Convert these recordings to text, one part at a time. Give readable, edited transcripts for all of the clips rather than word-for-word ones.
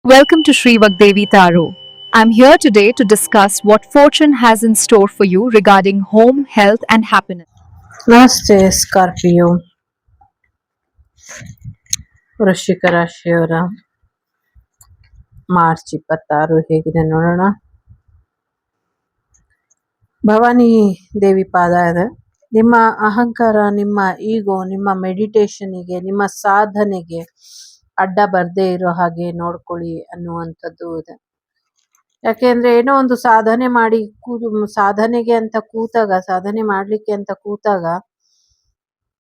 Welcome to Sri Vagdevi Taro. I'm here today to discuss what fortune has in store for you regarding home, health, and happiness. ನಮಸ್ತೆ Scorpio ವೃಶ್ಚಿಕ ರಾಶಿಯವರ March 26 ಹೇಗಿದೆ ನೋಡೋಣ. ಭವಾನಿ ದೇವಿ ಪಾದ ಇದೆ. ನಿಮ್ಮ ಅಹಂಕಾರ, ನಿಮ್ಮ ಈಗೋ, ನಿಮ್ಮ ಮೆಡಿಟೇಷನ್ಗೆ, ನಿಮ್ಮ ಸಾಧನೆಗೆ ಅಡ್ಡ ಬರದೇ ಇರೋ ಹಾಗೆ ನೋಡ್ಕೊಳ್ಳಿ ಅನ್ನುವಂಥದ್ದು ಇದೆ. ಯಾಕೆಂದ್ರೆ ಏನೋ ಒಂದು ಸಾಧನೆ ಮಾಡಿ ಸಾಧನೆಗೆ ಅಂತ ಕೂತಾಗ, ಸಾಧನೆ ಮಾಡ್ಲಿಕ್ಕೆ ಅಂತ ಕೂತಾಗ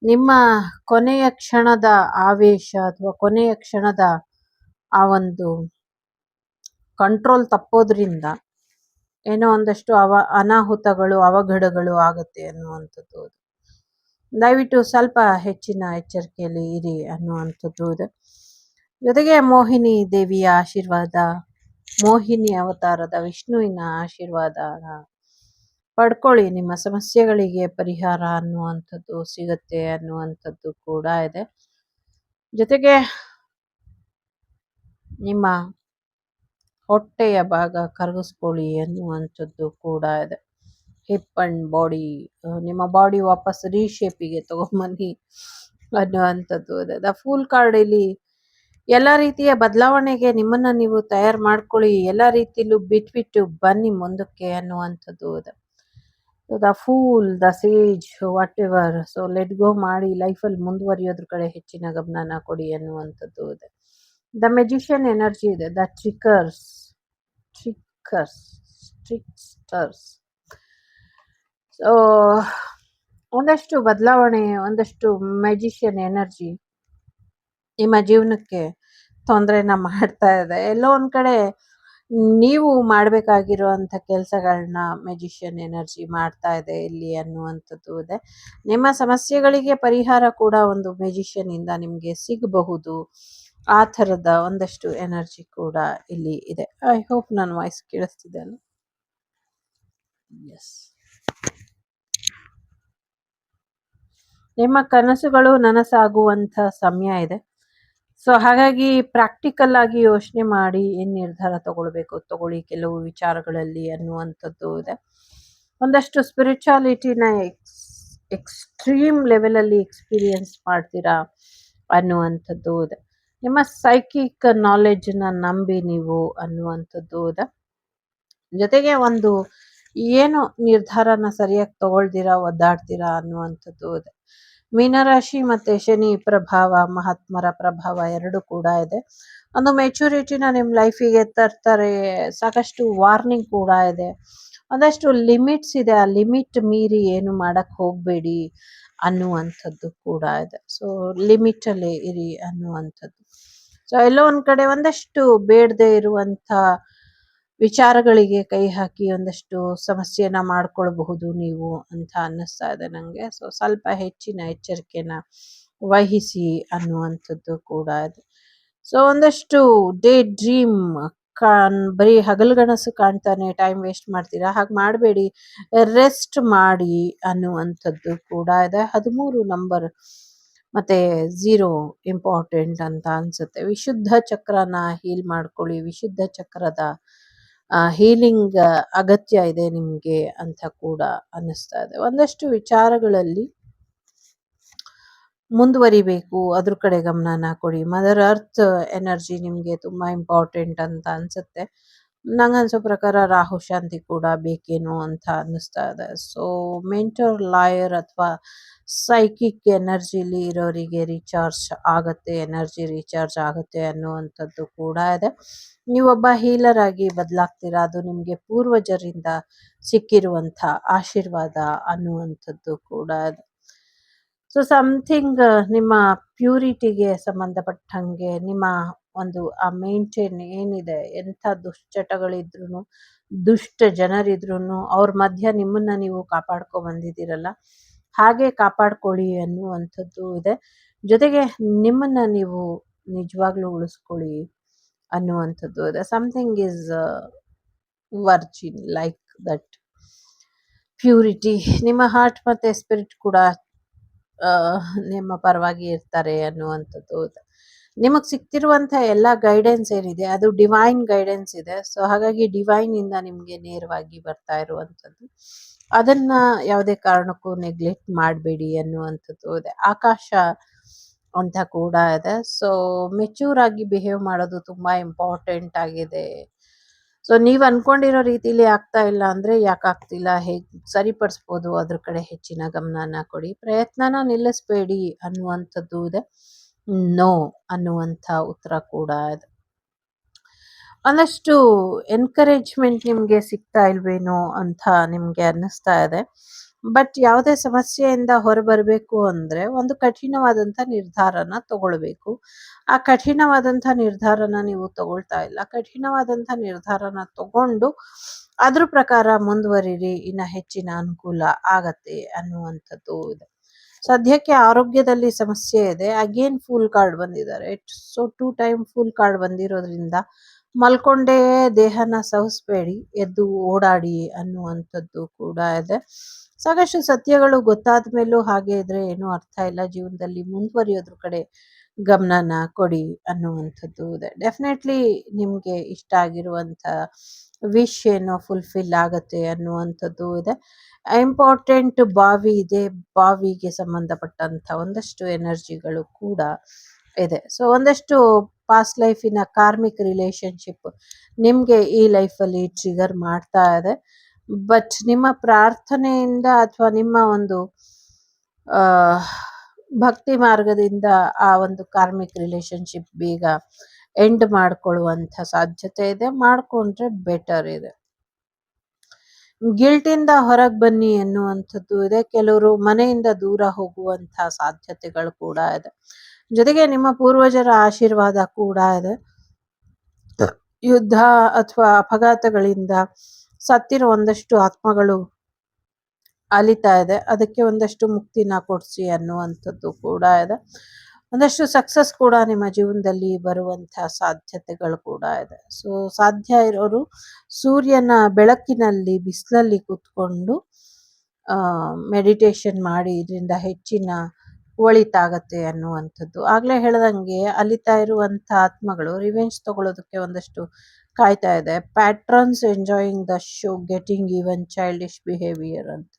ನಿಮ್ಮ ಕೊನೆಯ ಕ್ಷಣದ ಆವೇಶ ಅಥವಾ ಕೊನೆಯ ಕ್ಷಣದ ಆ ಒಂದು ಕಂಟ್ರೋಲ್ ತಪ್ಪೋದ್ರಿಂದ ಏನೋ ಒಂದಷ್ಟು ಅನಾಹುತಗಳು, ಅವಘಡಗಳು ಆಗುತ್ತೆ ಅನ್ನುವಂಥದ್ದು. ದಯವಿಟ್ಟು ಸ್ವಲ್ಪ ಹೆಚ್ಚಿನ ಎಚ್ಚರಿಕೆಯಲ್ಲಿ ಇರಿ ಅನ್ನುವಂಥದ್ದು ಇದೆ. ಜೊತೆಗೆ ಮೋಹಿನಿ ದೇವಿಯ ಆಶೀರ್ವಾದ, ಮೋಹಿನಿ ಅವತಾರದ ವಿಷ್ಣುವಿನ ಆಶೀರ್ವಾದ ಪಡ್ಕೊಳ್ಳಿ. ನಿಮ್ಮ ಸಮಸ್ಯೆಗಳಿಗೆ ಪರಿಹಾರ ಅನ್ನುವಂಥದ್ದು ಸಿಗುತ್ತೆ ಅನ್ನುವಂಥದ್ದು ಕೂಡ ಇದೆ. ಜೊತೆಗೆ ನಿಮ್ಮ ಹೊಟ್ಟೆಯ ಭಾಗ ಕರಗಿಸ್ಕೊಳ್ಳಿ ಅನ್ನುವಂಥದ್ದು ಕೂಡ ಇದೆ. ಹಿಪ್ ಅಂಡ್ ಬಾಡಿ, ನಿಮ್ಮ ಬಾಡಿ ವಾಪಸ್ ರೀಶೇಪಿಗೆ ತಗೊಂಬನ್ನಿ ಅನ್ನುವಂಥದ್ದು ಇದೆ. ದ ಫೂಲ್ ಕಾರ್ಡ್ ಇಲ್ಲಿ ಎಲ್ಲ ರೀತಿಯ ಬದಲಾವಣೆಗೆ ನಿಮ್ಮನ್ನ ನೀವು ತಯಾರು ಮಾಡ್ಕೊಳ್ಳಿ, ಎಲ್ಲ ರೀತಿಯಲ್ಲೂ ಬಿಟ್ಬಿಟ್ಟು ಬನ್ನಿ ಮುಂದಕ್ಕೆ ಅನ್ನುವಂಥದ್ದು ಇದೆ. The fool, the sage, whatever, so let go ಮಾಡಿ ಲೈಫಲ್ಲಿ ಮುಂದುವರಿಯೋದ್ರ ಕಡೆ ಹೆಚ್ಚಿನ ಗಮನನ ಕೊಡಿ ಅನ್ನುವಂಥದ್ದು ಇದೆ. ದ ಮೆಜಿಷಿಯನ್ ಎನರ್ಜಿ ಇದೆ. The tricksters. ಸೊ ಒಂದಷ್ಟು ಬದಲಾವಣೆ, ಒಂದಷ್ಟು ಮೆಜಿಷಿಯನ್ ಎನರ್ಜಿ ನಿಮ್ಮ ಜೀವನಕ್ಕೆ ತೊಂದರೆನ ಮಾಡ್ತಾ ಇದೆ. ಎಲ್ಲೋ ಒಂದ್ ಕಡೆ ನೀವು ಮಾಡಬೇಕಾಗಿರುವಂಥ ಕೆಲಸಗಳನ್ನ ಮೆಜಿಷಿಯನ್ ಎನರ್ಜಿ ಮಾಡ್ತಾ ಇದೆ ಇಲ್ಲಿ ಅನ್ನುವಂಥದ್ದು ಇದೆ. ನಿಮ್ಮ ಸಮಸ್ಯೆಗಳಿಗೆ ಪರಿಹಾರ ಕೂಡ ಒಂದು ಮೆಜಿಷಿಯನ್ ಇಂದ ನಿಮಗೆ ಸಿಗಬಹುದು. ಆ ಥರದ ಒಂದಷ್ಟು ಎನರ್ಜಿ ಕೂಡ ಇಲ್ಲಿ ಇದೆ. ಐ ಹೋಪ್ ನನ್ನ ವಾಯ್ಸ್ ಕೇಳಿಸ್ತಿದೆ ಅಲ್ಲ? ಎಸ್. ನಿಮ್ಮ ಕನಸುಗಳು ನನಸಾಗುವಂಥ ಸಮಯ ಇದೆ. ಸೊ ಹಾಗಾಗಿ ಪ್ರಾಕ್ಟಿಕಲ್ ಆಗಿ ಯೋಚನೆ ಮಾಡಿ ಏನು ನಿರ್ಧಾರ ತಗೊಳ್ಬೇಕು ತಗೊಳ್ಳಿ ಕೆಲವು ವಿಚಾರಗಳಲ್ಲಿ ಅನ್ನುವಂಥದ್ದು ಇದೆ. ಒಂದಷ್ಟು ಸ್ಪಿರಿಚುಯಾಲಿಟಿನ ಎಕ್ಸ್ಟ್ರೀಮ್ ಲೆವೆಲಲ್ಲಿ ಎಕ್ಸ್ಪೀರಿಯನ್ಸ್ ಮಾಡ್ತೀರಾ ಅನ್ನುವಂಥದ್ದು ಇದೆ. ನಿಮ್ಮ ಸೈಕಿಕ್ ನಾಲೆಡ್ಜ್ನ ನಂಬಿ ನೀವು ಅನ್ನುವಂಥದ್ದು ಇದೆ. ಜೊತೆಗೆ ಒಂದು ಏನು ನಿರ್ಧಾರನ ಸರಿಯಾಗಿ ತಗೊಳ್ತೀರಾ, ಒದ್ದಾಡ್ತೀರಾ ಅನ್ನುವಂಥದ್ದು ಇದೆ. ಮೀನರಾಶಿ ಮತ್ತೆ ಶನಿ ಪ್ರಭಾವ, ಮಹಾತ್ಮರ ಪ್ರಭಾವ ಎರಡು ಕೂಡ ಇದೆ. ಒಂದು ಮೆಚುರಿಟಿನ ನಿಮ್ಮ ಲೈಫಿಗೆ ತರ್ತಾರೆ. ಸಾಕಷ್ಟು ವಾರ್ನಿಂಗ್ ಕೂಡ ಇದೆ. ಒಂದಷ್ಟು ಲಿಮಿಟ್ಸ್ ಇದೆ. ಆ ಲಿಮಿಟ್ ಮೀರಿ ಏನು ಮಾಡಕ್ ಹೋಗ್ಬೇಡಿ ಅನ್ನುವಂಥದ್ದು ಕೂಡ ಇದೆ. ಸೊ ಲಿಮಿಟ್ ಅಲ್ಲೇ ಇರಿ ಅನ್ನುವಂಥದ್ದು. ಸೊ ಎಲ್ಲೋ ಒಂದ್ ಕಡೆ ಒಂದಷ್ಟು ಬೇಡದೆ ಇರುವಂತ ವಿಚಾರಗಳಿಗೆ ಕೈ ಹಾಕಿ ಒಂದಷ್ಟು ಸಮಸ್ಯೆನ ಮಾಡ್ಕೊಳ್ಬಹುದು ನೀವು ಅಂತ ಅನ್ನಿಸ್ತಾ ಇದೆ ನಂಗೆ. ಸೊ ಸ್ವಲ್ಪ ಹೆಚ್ಚಿನ ಎಚ್ಚರಿಕೆನ ವಹಿಸಿ ಅನ್ನುವಂಥದ್ದು ಕೂಡ ಇದೆ. ಸೊ ಒಂದಷ್ಟು ಡೇ ಡ್ರೀಮ್, ಬರೀ ಹಗಲುಗನಸು ಕಾಣ್ತಾನೆ ಟೈಮ್ ವೇಸ್ಟ್ ಮಾಡ್ತೀರಾ, ಹಾಗೆ ಮಾಡಬೇಡಿ, ರೆಸ್ಟ್ ಮಾಡಿ ಅನ್ನುವಂಥದ್ದು ಕೂಡ ಇದೆ. 13 ನಂಬರ್ ಮತ್ತೆ 0 ಇಂಪಾರ್ಟೆಂಟ್ ಅಂತ ಅನ್ಸುತ್ತೆ. ವಿಶುದ್ಧ ಚಕ್ರನ ಹೀಲ್ ಮಾಡ್ಕೊಳ್ಳಿ. ವಿಶುದ್ಧ ಚಕ್ರದ ಹೀಲಿಂಗ್ ಅಗತ್ಯ ಇದೆ ನಿಮ್ಗೆ ಅಂತ ಕೂಡ ಅನ್ನಿಸ್ತಾ ಇದೆ. ಒಂದಷ್ಟು ವಿಚಾರಗಳಲ್ಲಿ ಮುಂದುವರಿಬೇಕು, ಅದ್ರ ಕಡೆ ಗಮನನ ಕೊಡಿ. ಮದರ್ ಅರ್ತ್ ಎನರ್ಜಿ ನಿಮ್ಗೆ ತುಂಬಾ ಇಂಪಾರ್ಟೆಂಟ್ ಅಂತ ಅನ್ಸುತ್ತೆ. ನಂಗನ್ಸೋ ಪ್ರಕಾರ ರಾಹು ಶಾಂತಿ ಕೂಡ ಬೇಕೇನೋ ಅಂತ ಅನ್ನಿಸ್ತಾ ಇದೆ. ಸೊ ಮೆಂಟರ್, ಲಾಯರ್ ಅಥವಾ ಸೈಕಿಕ್ ಎನರ್ಜಿಲಿ ಇರೋರಿಗೆ ರೀಚಾರ್ಜ್ ಆಗತ್ತೆ, ಎನರ್ಜಿ ರೀಚಾರ್ಜ್ ಆಗುತ್ತೆ ಅನ್ನುವಂಥದ್ದು ಕೂಡ ಇದೆ. ನೀವೊಬ್ಬ ಹೀಲರ್ ಆಗಿ ಬದಲಾಗ್ತೀರಾ. ಅದು ನಿಮ್ಗೆ ಪೂರ್ವಜರಿಂದ ಸಿಕ್ಕಿರುವಂಥ ಆಶೀರ್ವಾದ ಅನ್ನುವಂಥದ್ದು ಕೂಡ ಇದೆ. ಸೊ ಸಮಥಿಂಗ್ ನಿಮ್ಮ ಪ್ಯೂರಿಟಿಗೆ ಸಂಬಂಧಪಟ್ಟಂಗೆ, ನಿಮ್ಮ ಒಂದು ಆ ಮೇಂಟೈನ್ ಏನಿದೆ, ಎಂಥ ದುಶ್ಚಟಗಳಿದ್ರು, ದುಷ್ಟ ಜನರಿದ್ರು ಅವ್ರ ಮಧ್ಯ ನಿಮ್ಮನ್ನ ನೀವು ಕಾಪಾಡ್ಕೊ ಬಂದಿದ್ದೀರಲ್ಲ, ಹಾಗೆ ಕಾಪಾಡ್ಕೊಳ್ಳಿ ಅನ್ನುವಂಥದ್ದು ಇದೆ. ಜೊತೆಗೆ ನಿಮ್ಮನ್ನ ನೀವು ನಿಜವಾಗ್ಲೂ ಉಳಿಸ್ಕೊಳ್ಳಿ ಅನ್ನುವಂಥದ್ದು ಇದೆ. Something is Virgin like that purity. ನಿಮ್ಮ ಹಾರ್ಟ್ ಮತ್ತೆ ಸ್ಪಿರಿಟ್ ಕೂಡ ನಿಮ್ಮ ಪರವಾಗಿ ಇರ್ತಾರೆ ಅನ್ನುವಂಥದ್ದು ಇದೆ. ನಿಮಗ್ ಸಿಗ್ತಿರುವಂತ ಎಲ್ಲ ಗೈಡೆನ್ಸ್ ಏನಿದೆ ಅದು ಡಿವೈನ್ ಗೈಡೆನ್ಸ್ ಇದೆ. ಸೊ ಹಾಗಾಗಿ ಡಿವೈನ್ ಇಂದ ನಿಮ್ಗೆ ನೇರವಾಗಿ ಬರ್ತಾ ಇರುವಂತದ್ದು. ಅದನ್ನ ಯಾವುದೇ ಕಾರಣಕ್ಕೂ ನೆಗ್ಲೆಕ್ಟ್ ಮಾಡಬೇಡಿ ಅನ್ನುವಂಥದ್ದು ಇದೆ. ಆಕಾಶ ಅಂತ ಕೂಡ ಇದೆ. ಸೊ ಮೆಚೂರ್ ಆಗಿ ಬಿಹೇವ್ ಮಾಡೋದು ತುಂಬಾ ಇಂಪಾರ್ಟೆಂಟ್ ಆಗಿದೆ. ಸೊ ನೀವ್ ಅನ್ಕೊಂಡಿರೋ ರೀತಿಲಿ ಆಗ್ತಾ ಇಲ್ಲ ಅಂದ್ರೆ ಯಾಕೆ ಆಗ್ತಿಲ್ಲ, ಹೇಗ್ ಸರಿಪಡಿಸ್ಬೋದು, ಅದ್ರ ಕಡೆ ಹೆಚ್ಚಿನ ಗಮನನ ಕೊಡಿ. ಪ್ರಯತ್ನನ ನಿಲ್ಲಿಸ್ಬೇಡಿ ಅನ್ನುವಂಥದ್ದು ಇದೆ. ನೋ ಅನ್ನುವಂಥ ಉತ್ತರ ಕೂಡ ಇದೆ. ಒಂದಷ್ಟು ಎನ್ಕರೇಜ್ಮೆಂಟ್ ನಿಮ್ಗೆ ಸಿಗ್ತಾ ಇಲ್ವೇನೋ ಅಂತ ನಿಮ್ಗೆ ಅನ್ನಿಸ್ತಾ ಇದೆ. ಬಟ್ ಯಾವುದೇ ಸಮಸ್ಯೆಯಿಂದ ಹೊರಬರಬೇಕು ಅಂದ್ರೆ ಒಂದು ಕಠಿಣವಾದಂಥ ನಿರ್ಧಾರನ ತಗೊಳ್ಬೇಕು. ಆ ಕಠಿಣವಾದಂಥ ನಿರ್ಧಾರನ ನೀವು ತಗೊಳ್ತಾ ಇಲ್ಲ. ಕಠಿಣವಾದಂಥ ನಿರ್ಧಾರನ ತಗೊಂಡು ಅದ್ರ ಪ್ರಕಾರ ಮುಂದುವರಿರಿ, ಇನ್ನ ಹೆಚ್ಚಿನ ಅನುಕೂಲ ಆಗತ್ತೆ ಅನ್ನುವಂಥದ್ದು ಇದೆ. ಸದ್ಯಕ್ಕೆ ಆರೋಗ್ಯದಲ್ಲಿ ಸಮಸ್ಯೆ ಇದೆ. ಅಗೇನ್ ಫುಲ್ ಕಾರ್ಡ್ ಬಂದಿದ್ದಾರೆ. ಸೊ 2 ಟೈಮ್ ಫುಲ್ ಕಾರ್ಡ್ ಬಂದಿರೋದ್ರಿಂದ ಮಲ್ಕೊಂಡೇ ದೇಹನ ಸವಸ್ಬೇಡಿ, ಎದ್ದು ಓಡಾಡಿ ಅನ್ನುವಂಥದ್ದು ಕೂಡ ಇದೆ. ಸಾಕಷ್ಟು ಸತ್ಯಗಳು ಗೊತ್ತಾದ ಮೇಲೂ ಹಾಗೆ ಇದ್ರೆ ಏನೂ ಅರ್ಥ ಇಲ್ಲ. ಜೀವನದಲ್ಲಿ ಮುಂದುವರಿಯೋದ್ರ ಕಡೆ ಗಮನನ ಕೊಡಿ ಅನ್ನುವಂಥದ್ದು ಇದೆ. ಡೆಫಿನೆಟ್ಲಿ ನಿಮ್ಗೆ ಇಷ್ಟ ಆಗಿರುವಂತ ವಿಶ್ ಏನೋ ಫುಲ್ಫಿಲ್ ಆಗತ್ತೆ ಅನ್ನುವಂಥದ್ದು ಇದೆ. ಇಂಪಾರ್ಟೆಂಟ್ ಬಾವಿ ಇದೆ. ಬಾವಿಗೆ ಸಂಬಂಧಪಟ್ಟಂತ ಒಂದಷ್ಟು ಎನರ್ಜಿಗಳು ಕೂಡ ಇದೆ. ಸೊ ಒಂದಷ್ಟು ಪಾಸ್ಟ್ ಲೈಫಿನ ಕಾರ್ಮಿಕ್ ರಿಲೇಶನ್ಶಿಪ್ ನಿಮ್ಗೆ ಈ ಲೈಫಲ್ಲಿ ಟ್ರಿಗರ್ ಮಾಡ್ತಾ ಇದೆ. ಬಟ್ ನಿಮ್ಮ ಪ್ರಾರ್ಥನೆಯಿಂದ ಅಥವಾ ನಿಮ್ಮ ಒಂದು ಆ ಭಕ್ತಿ ಮಾರ್ಗದಿಂದ ಆ ಒಂದು ಕಾರ್ಮಿಕ್ ರಿಲೇಶನ್ಶಿಪ್ ಬೇಗ ಎಂಡ್ ಮಾಡ್ಕೊಳ್ಳುವಂತ ಸಾಧ್ಯತೆ ಇದೆ. ಮಾಡ್ಕೊಂಡ್ರೆ ಬೆಟರ್ ಇದೆ. ಗಿಲ್ಟಿಂದ ಹೊರಗೆ ಬನ್ನಿ ಎನ್ನುವಂಥದ್ದು ಇದೆ. ಕೆಲವರು ಮನೆಯಿಂದ ದೂರ ಹೋಗುವಂತ ಸಾಧ್ಯತೆಗಳು ಕೂಡ ಇದೆ. ಜೊತೆಗೆ ನಿಮ್ಮ ಪೂರ್ವಜರ ಆಶೀರ್ವಾದ ಕೂಡ ಇದೆ. ಯುದ್ಧ ಅಥವಾ ಅಪಘಾತಗಳಿಂದ ಸತ್ತಿರೋ ಒಂದಷ್ಟು ಆತ್ಮಗಳು ಅಲಿತಾ ಇದೆ. ಅದಕ್ಕೆ ಒಂದಷ್ಟು ಮುಕ್ತಿನ ಕೊಡಿಸಿ ಅನ್ನುವಂಥದ್ದು ಕೂಡ ಇದೆ. ಒಂದಷ್ಟು ಸಕ್ಸಸ್ ಕೂಡ ನಿಮ್ಮ ಜೀವನದಲ್ಲಿ ಬರುವಂಥ ಸಾಧ್ಯತೆಗಳು ಕೂಡ ಇದೆ. ಸೊ ಸಾಧ್ಯ ಇರೋರು ಸೂರ್ಯನ ಬೆಳಕಿನಲ್ಲಿ ಬಿಸಿಲಲ್ಲಿ ಕೂತ್ಕೊಂಡು ಮೆಡಿಟೇಷನ್ ಮಾಡಿ, ಇದರಿಂದ ಹೆಚ್ಚಿನ ಒಳಿತಾಗತ್ತೆ ಅನ್ನುವಂಥದ್ದು. ಆಗ್ಲೇ ಹೇಳ್ದಂಗೆ ಅಲಿತಾ ಇರುವಂಥ ಆತ್ಮಗಳು ರಿವೆಂಜ್ ತಗೊಳ್ಳೋದಕ್ಕೆ ಒಂದಷ್ಟು ಕಾಯ್ತಾ ಇದೆ. Patterns enjoying the show getting even childish behaviour ಅಂತ.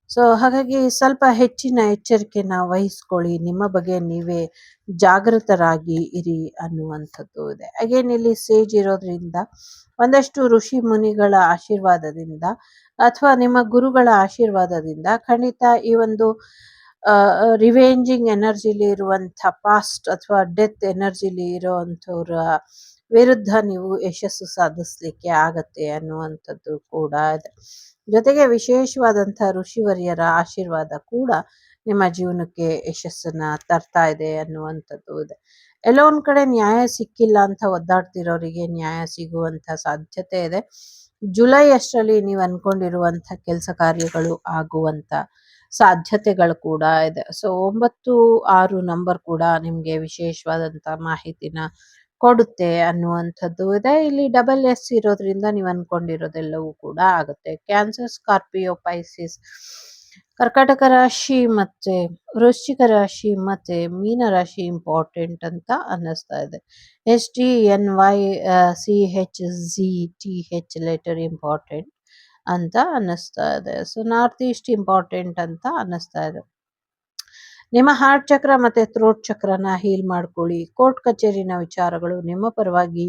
ಸೊ ಹಾಗಾಗಿ ಸ್ವಲ್ಪ ಹೆಚ್ಚಿನ ಎಚ್ಚರಿಕೆನ ವಹಿಸ್ಕೊಳ್ಳಿ. ನಿಮ್ಮ ಬಗ್ಗೆ ನೀವೇ ಜಾಗೃತರಾಗಿ ಇರಿ ಅನ್ನುವಂಥದ್ದು ಇದೆ. ಅಗೇನ್ ಇಲ್ಲಿ ಸೇಜ್ ಇರೋದ್ರಿಂದ ಒಂದಷ್ಟು ಋಷಿ ಮುನಿಗಳ ಆಶೀರ್ವಾದದಿಂದ ಅಥವಾ ನಿಮ್ಮ ಗುರುಗಳ ಆಶೀರ್ವಾದದಿಂದ ಖಂಡಿತ ಈ ಒಂದು ರಿವೆಂಜಿಂಗ್ ಎನರ್ಜಿಲಿ ಇರುವಂಥ ಪಾಸ್ಟ್ ಅಥವಾ ಡೆತ್ ಎನರ್ಜಿಲಿ ಇರೋವಂಥವ್ರ ವಿರುದ್ಧ ನೀವು ಯಶಸ್ಸು ಸಾಧಿಸ್ಲಿಕ್ಕೆ ಆಗತ್ತೆ ಅನ್ನುವಂಥದ್ದು ಕೂಡ ಇದೆ. ಜೊತೆಗೆ ವಿಶೇಷವಾದಂಥ ಋಷಿವರ್ಯರ ಆಶೀರ್ವಾದ ಕೂಡ ನಿಮ್ಮ ಜೀವನಕ್ಕೆ ಯಶಸ್ಸನ್ನ ತರ್ತಾ ಇದೆ ಅನ್ನುವಂಥದ್ದು ಇದೆ. ಎಲ್ಲೋ ಒಂದ್ ಕಡೆ ನ್ಯಾಯ ಸಿಕ್ಕಿಲ್ಲ ಅಂತ ಒದ್ದಾಡ್ತಿರೋರಿಗೆ ನ್ಯಾಯ ಸಿಗುವಂತ ಸಾಧ್ಯತೆ ಇದೆ. ಜುಲೈ ಅಷ್ಟರಲ್ಲಿ ನೀವು ಅನ್ಕೊಂಡಿರುವಂತ ಕೆಲಸ ಕಾರ್ಯಗಳು ಆಗುವಂತ ಸಾಧ್ಯತೆಗಳು ಕೂಡ ಇದೆ. ಸೊ 9, 6 ನಂಬರ್ ಕೂಡ ನಿಮ್ಗೆ ವಿಶೇಷವಾದಂತ ಮಾಹಿತಿನ ಕೊಡುತ್ತೆ ಅನ್ನುವಂಥದ್ದು ಇದೆ. ಇಲ್ಲಿ SS ಇರೋದ್ರಿಂದ ನೀವು ಅನ್ಕೊಂಡಿರೋದೆಲ್ಲವೂ ಕೂಡ ಆಗುತ್ತೆ. ಕ್ಯಾನ್ಸರ್, ಸ್ಕಾರ್ಪಿಯೋ, ಪೈಸಿಸ್, ಕರ್ಕಾಟಕ ರಾಶಿ ಮತ್ತೆ ವೃಶ್ಚಿಕ ರಾಶಿ ಮತ್ತೆ ಮೀನ ರಾಶಿ ಇಂಪಾರ್ಟೆಂಟ್ ಅಂತ ಅನ್ನಿಸ್ತಾ ಇದೆ. STNYCHZTH ಲೆಟರ್ ಇಂಪಾರ್ಟೆಂಟ್ ಅಂತ ಅನ್ನಿಸ್ತಾ ಇದೆ. ಸೊ ನಾರ್ತ್ ಈಸ್ಟ್ ಇಂಪಾರ್ಟೆಂಟ್ ಅಂತ ಅನ್ನಿಸ್ತಾ ಇದೆ. ನಿಮ್ಮ ಹಾರ್ಟ್ ಚಕ್ರ ಮತ್ತೆ ಥ್ರೋಟ್ ಚಕ್ರನ ಹೀಲ್ ಮಾಡ್ಕೊಳ್ಳಿ. ಕೋರ್ಟ್ ಕಚೇರಿನ ವಿಚಾರಗಳು ನಿಮ್ಮ ಪರವಾಗಿ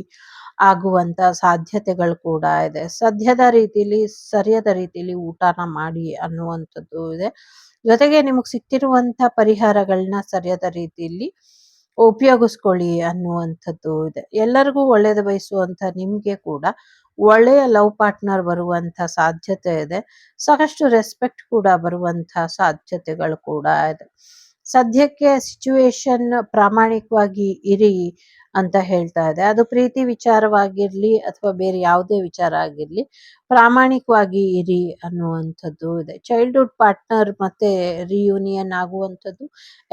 ಆಗುವಂತ ಸಾಧ್ಯತೆಗಳು ಕೂಡ ಇದೆ. ಸದ್ಯದ ರೀತಿಲಿ ಸರಿಯಾದ ರೀತಿಲಿ ಊಟನ ಮಾಡಿ ಅನ್ನುವಂಥದ್ದು ಇದೆ. ಜೊತೆಗೆ ನಿಮಗೆ ಸಿಕ್ತಿರುವಂತ ಪರಿಹಾರಗಳನ್ನ ಸರಿಯಾದ ರೀತಿಯಲ್ಲಿ ಉಪಯೋಗಿಸ್ಕೊಳ್ಳಿ ಅನ್ನುವಂಥದ್ದು ಇದೆ. ಎಲ್ಲರಿಗೂ ಒಳ್ಳೇದು ಬಯಸುವಂತ ನಿಮ್ಗೆ ಕೂಡ ಒಳ್ಳೆಯ ಲವ್ ಪಾರ್ಟ್ನರ್ ಬರುವಂತ ಸಾಧ್ಯತೆ ಇದೆ. ಸಾಕಷ್ಟು ರೆಸ್ಪೆಕ್ಟ್ ಕೂಡ ಬರುವಂತ ಸಾಧ್ಯತೆಗಳು ಕೂಡ ಇದೆ. ಸದ್ಯಕ್ಕೆ ಸಿಚುವೇಶನ್ ಪ್ರಾಮಾಣಿಕವಾಗಿ ಇರಿ ಅಂತ ಹೇಳ್ತಾ ಇದೆ. ಅದು ಪ್ರೀತಿ ವಿಚಾರವಾಗಿರ್ಲಿ ಅಥವಾ ಬೇರೆ ಯಾವುದೇ ವಿಚಾರ ಆಗಿರ್ಲಿ, ಪ್ರಾಮಾಣಿಕವಾಗಿ ಇರಿ ಅನ್ನುವಂಥದ್ದು ಇದೆ. ಚೈಲ್ಡ್ಹುಡ್ ಪಾರ್ಟ್ನರ್ ಮತ್ತೆ ರಿಯೂನಿಯನ್ ಆಗುವಂಥದ್ದು,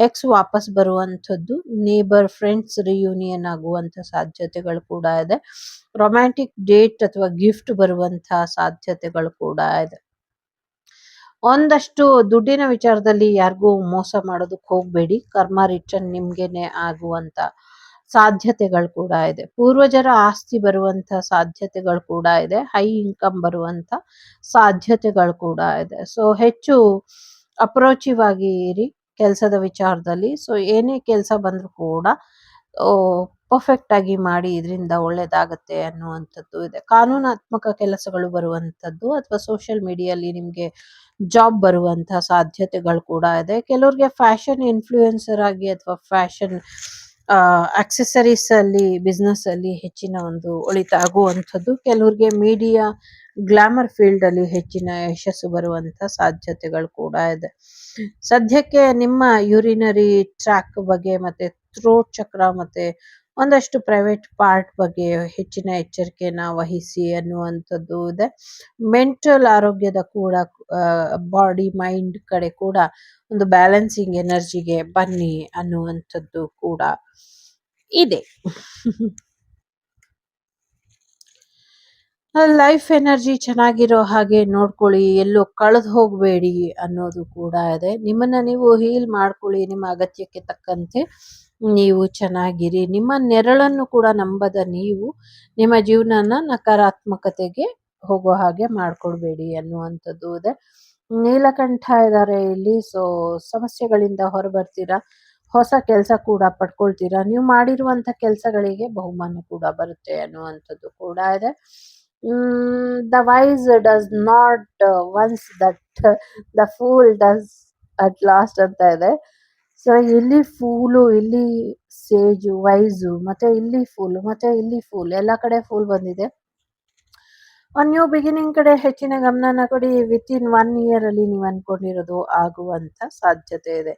ಎಕ್ಸ್ ವಾಪಸ್ ಬರುವಂಥದ್ದು, ನೇಬರ್ ಫ್ರೆಂಡ್ಸ್ ರಿಯೂನಿಯನ್ ಆಗುವಂತ ಸಾಧ್ಯತೆಗಳು ಕೂಡ ಇದೆ. ರೊಮ್ಯಾಂಟಿಕ್ ಡೇಟ್ ಅಥವಾ ಗಿಫ್ಟ್ ಬರುವಂತಹ ಸಾಧ್ಯತೆಗಳು ಕೂಡ ಇದೆ. ಒಂದಷ್ಟು ದುಡ್ಡಿನ ವಿಚಾರದಲ್ಲಿ ಯಾರಿಗೂ ಮೋಸ ಮಾಡೋದಕ್ಕೆ ಹೋಗ್ಬೇಡಿ. ಕರ್ಮ ರಿಟರ್ನ್ ನಿಮ್ಗೇನೆ ಆಗುವಂತ ಸಾಧ್ಯತೆಗಳು ಕೂಡ ಇದೆ. ಪೂರ್ವಜರ ಆಸ್ತಿ ಬರುವಂತ ಸಾಧ್ಯತೆಗಳು ಕೂಡ ಇದೆ. ಹೈ ಇನ್ಕಮ್ ಬರುವಂತ ಸಾಧ್ಯತೆಗಳು ಕೂಡ ಇದೆ. ಸೊ ಹೆಚ್ಚು ಅಪ್ರೋಚಿವ್ ಆಗಿ ಇರಿ ಕೆಲಸದ ವಿಚಾರದಲ್ಲಿ. ಸೊ ಏನೇ ಕೆಲಸ ಬಂದ್ರು ಕೂಡ ಪರ್ಫೆಕ್ಟ್ ಆಗಿ ಮಾಡಿ, ಇದರಿಂದ ಒಳ್ಳೇದಾಗತ್ತೆ ಅನ್ನುವಂಥದ್ದು ಇದೆ. ಕಾನೂನಾತ್ಮಕ ಕೆಲಸಗಳು ಬರುವಂಥದ್ದು ಅಥವಾ ಸೋಷಿಯಲ್ ಮೀಡಿಯಲ್ಲಿ ನಿಮ್ಗೆ ಜಾಬ್ ಬರುವಂತಹ ಸಾಧ್ಯತೆಗಳು ಕೂಡ ಇದೆ. ಕೆಲವ್ರಿಗೆ ಫ್ಯಾಷನ್ ಇನ್ಫ್ಲೂಯೆನ್ಸರ್ ಆಗಿ ಅಥವಾ ಫ್ಯಾಷನ್ ಅಕ್ಸೆಸರೀಸ್ ಅಲ್ಲಿ ಬಿಸ್ನೆಸ್ ಅಲ್ಲಿ ಹೆಚ್ಚಿನ ಒಂದು ಒಳಿತ ಆಗುವಂಥದ್ದು. ಕೆಲವ್ರಿಗೆ ಮೀಡಿಯಾ ಗ್ಲಾಮರ್ ಫೀಲ್ಡ್ ಅಲ್ಲಿ ಹೆಚ್ಚಿನ ಯಶಸ್ಸು ಬರುವಂತ ಸಾಧ್ಯತೆಗಳು ಕೂಡ ಇದೆ. ಸದ್ಯಕ್ಕೆ ನಿಮ್ಮ ಯೂರಿನರಿ ಟ್ರ್ಯಾಕ್ ಬಗ್ಗೆ ಮತ್ತೆ ಥ್ರೋಟ್ ಚಕ್ರ ಮತ್ತೆ ಒಂದಷ್ಟು ಪ್ರೈವೇಟ್ ಪಾರ್ಟ್ ಬಗ್ಗೆ ಹೆಚ್ಚಿನ ಎಚ್ಚರಿಕೆನ ವಹಿಸಿ ಅನ್ನುವಂಥದ್ದು ಇದೆ. ಮೆಂಟಲ್ ಆರೋಗ್ಯದ ಕೂಡ ಬಾಡಿ ಮೈಂಡ್ ಕಡೆ ಕೂಡ ಒಂದು ಬ್ಯಾಲೆನ್ಸಿಂಗ್ ಎನರ್ಜಿಗೆ ಬನ್ನಿ ಅನ್ನುವಂಥದ್ದು ಕೂಡ ಇದೆ. ಲೈಫ್ ಎನರ್ಜಿ ಚೆನ್ನಾಗಿರೋ ಹಾಗೆ ನೋಡ್ಕೊಳ್ಳಿ, ಎಲ್ಲೋ ಕಳೆದು ಹೋಗಬೇಡಿ ಅನ್ನೋದು ಕೂಡ ಇದೆ. ನಿಮ್ಮನ್ನ ನೀವು ಹೀಲ್ ಮಾಡ್ಕೊಳ್ಳಿ, ನಿಮ್ಮ ಅಗತ್ಯಕ್ಕೆ ತಕ್ಕಂತೆ ನೀವು ಚೆನ್ನಾಗಿರಿ. ನಿಮ್ಮ ನೆರಳನ್ನು ಕೂಡ ನಂಬದ ನೀವು ನಿಮ್ಮ ಜೀವನನ ನಕಾರಾತ್ಮಕತೆಗೆ ಹೋಗೋ ಹಾಗೆ ಮಾಡ್ಕೊಳ್ಬೇಡಿ ಅನ್ನುವಂಥದ್ದು ಇದೆ. ನೀಲಕಂಠ ಇದ್ದಾರೆ ಇಲ್ಲಿ. ಸೊ ಸಮಸ್ಯೆಗಳಿಂದ ಹೊರಬರ್ತೀರಾ, ಹೊಸ ಕೆಲಸ ಕೂಡ ಪಡ್ಕೊಳ್ತೀರಾ, ನೀವು ಮಾಡಿರುವಂತ ಕೆಲಸಗಳಿಗೆ ಬಹುಮಾನ ಕೂಡ ಬರುತ್ತೆ ಅನ್ನುವಂಥದ್ದು ಕೂಡ ಇದೆ. The wise does not once that the fool does at last ಅಂತ ಇದೆ. ಸೊ ಇಲ್ಲಿ ಫೂಲು, ಇಲ್ಲಿ ಸೇಜು, ವೈಸು, ಮತ್ತೆ ಇಲ್ಲಿ ಫೂಲ್, ಮತ್ತೆ ಇಲ್ಲಿ ಫೂಲ್, ಎಲ್ಲ ಕಡೆ ಫೂಲ್ ಬಂದಿದೆ. ನ್ಯೂ ಬಿಗಿನಿಂಗ್ ಕಡೆ ಹೆಚ್ಚಿನ ಗಮನನ ಕೊಡಿ. ವಿತಿನ್ 1 year ಅಲ್ಲಿ ನೀವು ಅನ್ಕೊಂಡಿರೋದು ಆಗುವಂತ ಸಾಧ್ಯತೆ ಇದೆ.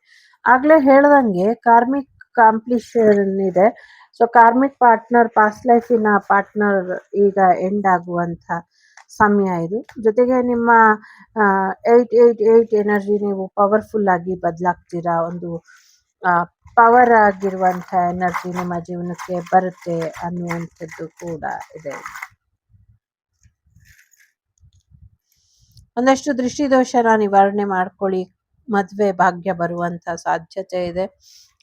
ಆಗ್ಲೇ ಹೇಳ್ದಂಗೆ ಕಾರ್ಮಿಕ್ ಕಾಂಪ್ಲಿಷನ್ ಇದೆ. ಸೊ ಕಾರ್ಮಿಕ್ ಪಾರ್ಟ್ನರ್, ಪಾಸ್ಟ್ ಲೈಫಿನ ಪಾರ್ಟ್ನರ್ ಈಗ ಎಂಡ್ ಆಗುವಂತ ಸಮಯ ಇದು. ಜೊತೆಗೆ ನಿಮ್ಮ 888 ಎನರ್ಜಿ, ನೀವು ಪವರ್ಫುಲ್ ಆಗಿ ಬದಲಾಗ್ತೀರಾ. ಒಂದು ಪವರ್ ಆಗಿರುವಂತ ಎನರ್ಜಿ ನಿಮ್ಮ ಜೀವನಕ್ಕೆ ಬರುತ್ತೆ ಅನ್ನುವಂಥದ್ದು ಕೂಡ ಇದೆ. ಒಂದಷ್ಟು ದೃಷ್ಟಿದೋಷನ ನಿವಾರಣೆ ಮಾಡ್ಕೊಳ್ಳಿ. ಮದುವೆ ಭಾಗ್ಯ ಬರುವಂತ ಸಾಧ್ಯತೆ ಇದೆ.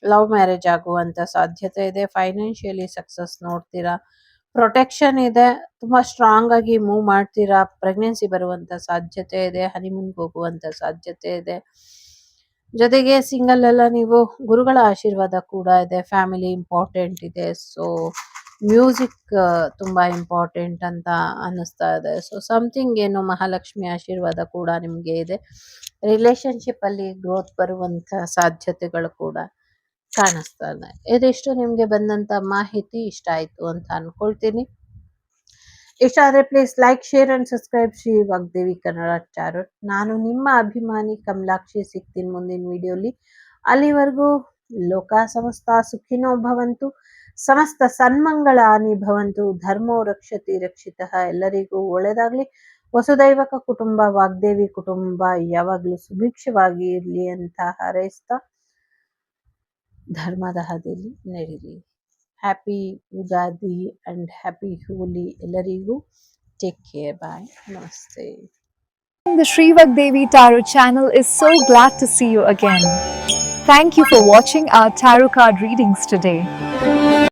ಲವ್ ಮ್ಯಾರೇಜ್ ಆಗುವಂತ ಸಾಧ್ಯತೆ ಇದೆ. ಫೈನಾನ್ಷಿಯಲಿ ಸಕ್ಸಸ್ ನೋಡ್ತೀರಾ. ಪ್ರೊಟೆಕ್ಷನ್ ಇದೆ. ತುಂಬಾ ಸ್ಟ್ರಾಂಗ್ ಆಗಿ ಮೂವ್ ಮಾಡ್ತೀರಾ. ಪ್ರೆಗ್ನೆನ್ಸಿ ಬರುವಂತ ಸಾಧ್ಯತೆ ಇದೆ. ಹನಿಮೂನ್ಗೆ ಹೋಗುವಂತ ಸಾಧ್ಯತೆ ಇದೆ. ಜೊತೆಗೆ ಸಿಂಗಲ್ ಎಲ್ಲ ನೀವು, ಗುರುಗಳ ಆಶೀರ್ವಾದ ಕೂಡ ಇದೆ. ಫ್ಯಾಮಿಲಿ ಇಂಪಾರ್ಟೆಂಟ್ ಇದೆ. ಸೊ ಮ್ಯೂಸಿಕ್ ತುಂಬಾ ಇಂಪಾರ್ಟೆಂಟ್ ಅಂತ ಅನ್ನಿಸ್ತಾ ಇದೆ. ಸೊ ಸಮಥಿಂಗ್ ಏನು ಮಹಾಲಕ್ಷ್ಮಿ ಆಶೀರ್ವಾದ ಕೂಡ ನಿಮ್ಗೆ ಇದೆ. ರಿಲೇಶನ್ಶಿಪ್ ಅಲ್ಲಿ ಗ್ರೋತ್ ಬರುವಂತ ಸಾಧ್ಯತೆಗಳು ಕೂಡ ಕಾಣಿಸ್ತಾ ಇದೆ. ಇದಿಷ್ಟು ನಿಮ್ಗೆ ಬಂದಂತ ಮಾಹಿತಿ ಇಷ್ಟ ಆಯ್ತು ಅಂತ ಅನ್ಕೊಳ್ತೀನಿ. ಇಷ್ಟ ಆದ್ರೆ please like, share and subscribe Shri Vagdevi Kannada ಚಾರಟ್. ನಾನು ನಿಮ್ಮ ಅಭಿಮಾನಿ ಕಮಲಾಕ್ಷಿ. ಸಿಗ್ತೀನಿ ಮುಂದಿನ ವಿಡಿಯೋಲಿ. ಅಲ್ಲಿವರೆಗೂ ಲೋಕ ಸಮಸ್ತ ಸುಖಿನೋ ಭವಂತು, ಸಮಸ್ತ ಸನ್ಮಂಗಳಾನಿ ಭವಂತು, ಧರ್ಮೋ ರಕ್ಷತಿ ರಕ್ಷಿತಃ. ಎಲ್ಲರಿಗೂ ಒಳ್ಳೇದಾಗ್ಲಿ. ವಸುದೈವಕ ಕುಟುಂಬ, ವಾಗ್ದೇವಿ ಕುಟುಂಬ ಯಾವಾಗ್ಲೂ ಸುಭಿಕ್ಷವಾಗಿ ಇರ್ಲಿ ಅಂತ ಹಾರೈಸ್ತಾ ಧರ್ಮದ ಹಾದಿಯಲ್ಲಿ ನಡೀರಿ. Happy Ugadi and happy Holi ಎಲ್ಲರಿಗೂ. Take care. ಬಾಯ್. ನಮಸ್ತೆ. The Sri Vagdevi Tarot channel is so glad to see you again. Thank you for watching our tarot card readings today.